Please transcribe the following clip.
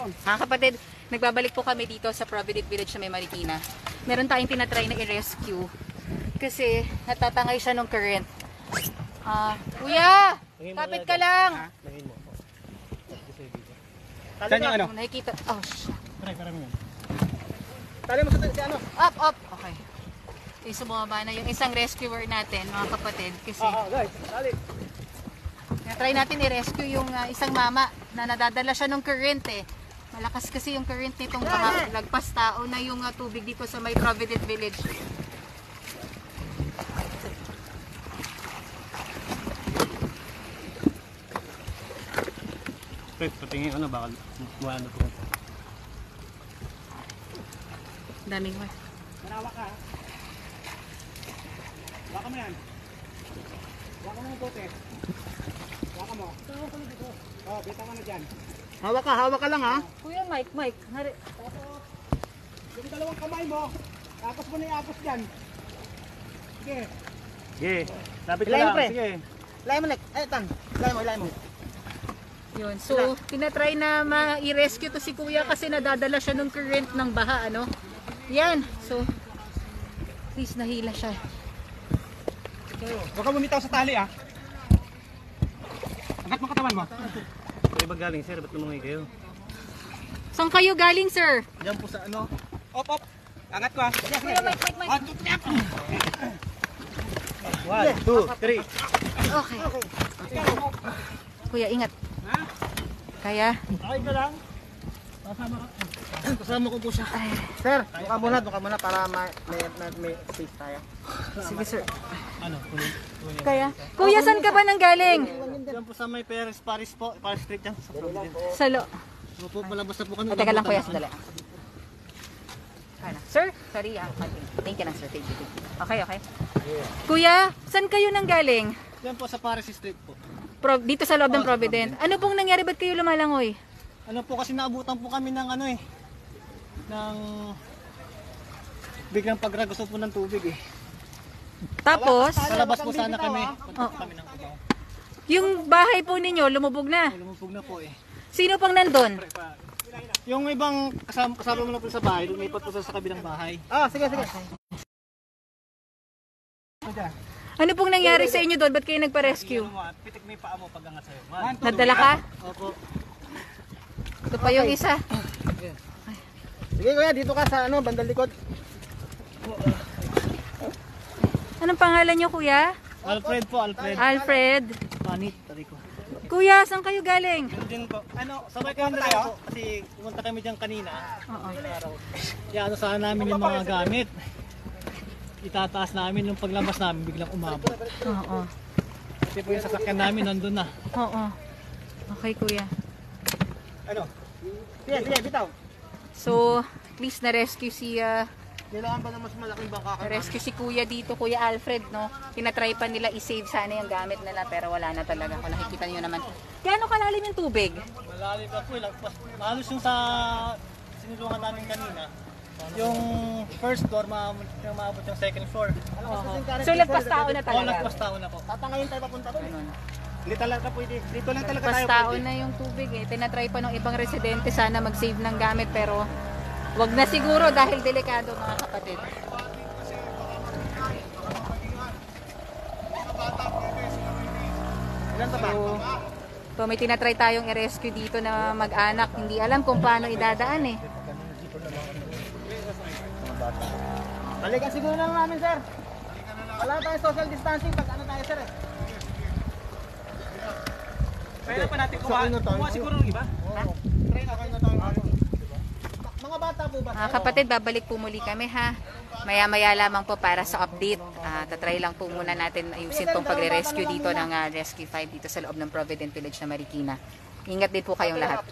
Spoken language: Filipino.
Mga kapatid, nagbabalik po kami dito sa Provident Village sa may Marikina. Meron tayong tinatry na i-rescue kasi natatangay siya ng current. Kuya! Kapit ka lang! Saan yung ano? Nakikita. Oh, shit. Tali mo sa ano? Up! Okay. Sumababa na yung isang rescuer natin, mga kapatid. Kasi Guys, tali. try natin i-rescue yung isang mama na nadadala siya ng current eh. Malakas kasi yung current nitong baka lagpas tao na yung tubig dito sa may Provident Village. Wait, patingin ano, baka wala na po. Daming mo. Manawa ka. Baka mo yan. Baka mo yung bote. Baka mo. Oh, bita ka na dyan. Hawak ka lang ha. Kuya Mike. Tapos, yung dalawang kamay mo, tapos mo na iapos dyan. Sige. Sige. Lapit ka lang. Sige. Ilay mo, Nek. Ilay mo. Yun. So, tinatry na ma-rescue to si Kuya kasi nadadala siya ng current ng baha, ano? Yan. So, please nahila siya. Huwag ka bumitaw sa tali ah. Angat mo katawan mo. Kaya ba galing sir? Ba't lumungi kayo? Saan kayo galing, sir? Diyan po sa ano? Op. Angat ko ah. Kuya Mike. 1, 2, 3. Okay. Kuya, ingat. Ha? Kaya? Okay ka lang? Kasama ko po siya. Sir, doon ka muna para may space tayo. Sige, sir. Ano? Kaya? Kuya, saan ka ba nang galing? Diyan po sa may Paris po. Paris Street yan. Sa Provident. Salo. Opo, malabas na po kami. Teka lang, kuya, sandali. Sir, sorry ah. Thank you lang, sir. Thank you. Okay. Kuya, saan kayo nang galing? Diyan po sa Paris Street po. Dito sa loob ng Provident. Ano pong nangyari? Ba't kayo lumalangoy? Ano po kasi naabutan po kami ng ano eh. Ng biglang pagragos po ng tubig eh. Tapos, Sa labas po sana kami. Punta po kami ng Cubao. yung bahay po ninyo, lumubog na. Lumubog na po eh. Sino pang nandun? Yung ibang kasama mo na po sa bahay, lumipat po sa kabilang bahay. Sige. Ano pong nangyari sa inyo doon? Ba't kayo nagpa-rescue? Pitik mo yung paa mo pag angat sa'yo. Nadala ka? Opo. Ito pa yung isa. Sige kuya, dito ka sa bandang likod. Anong pangalan nyo, kuya? Alfred po, Alfred. Alfred. Panit, tari ko. Kuya, saan kayo galing? Yun din po. Sabay kami tayo? Kasi pumunta kami dyan kanina. Oo. Kaya sana namin yung mga gamit. Itataas namin yung paglabas namin, biglang umabot. Oo. Kasi po yung sasakyan namin nandun na. Oo. Okay, kuya. Ano? Sige, bitaw. So, at least na-rescue Kailangan ba ng mas malaking bangka ka? na-rescue si kuya dito, Kuya Alfred, no? Tinatry pa nila i-save sana yung gamit nila pero wala na talaga. Kung nakikita niyo naman. Gaano kalalim yung tubig? Malalim pa po, halos yung sa sinulungan namin kanina. Yung first floor, maabot yung second floor. So, lagpas tao na Oo, talaga. lagpas tao na po. Tatangayin tayo papunta doon. Ganun. Hindi talaga pwede. Dito lang talaga Lagpas tayo tao pwede. na yung tubig eh. Tinatry pa ng ibang residente sana mag-save ng gamit pero wag na siguro dahil delikado, mga kapatid. Ilan pa ba? So may tinatry tayong i-rescue dito na mag-anak. Hindi alam kung paano idadaan eh. Balikan siguro na lang namin, sir. Wala tayong social distancing pag tayo, sir eh. Kaya pa natin kuha siguro ng iba. Try na tayo. Mga bata po ba? Mga kapatid, babalik po muli kami ha. Maya-maya lamang po para sa update. Tatry lang po muna natin ayusin tong pagre-rescue dito ng Rescue 5 dito sa loob ng Provident Village na Marikina. Ingat din po kayong lahat.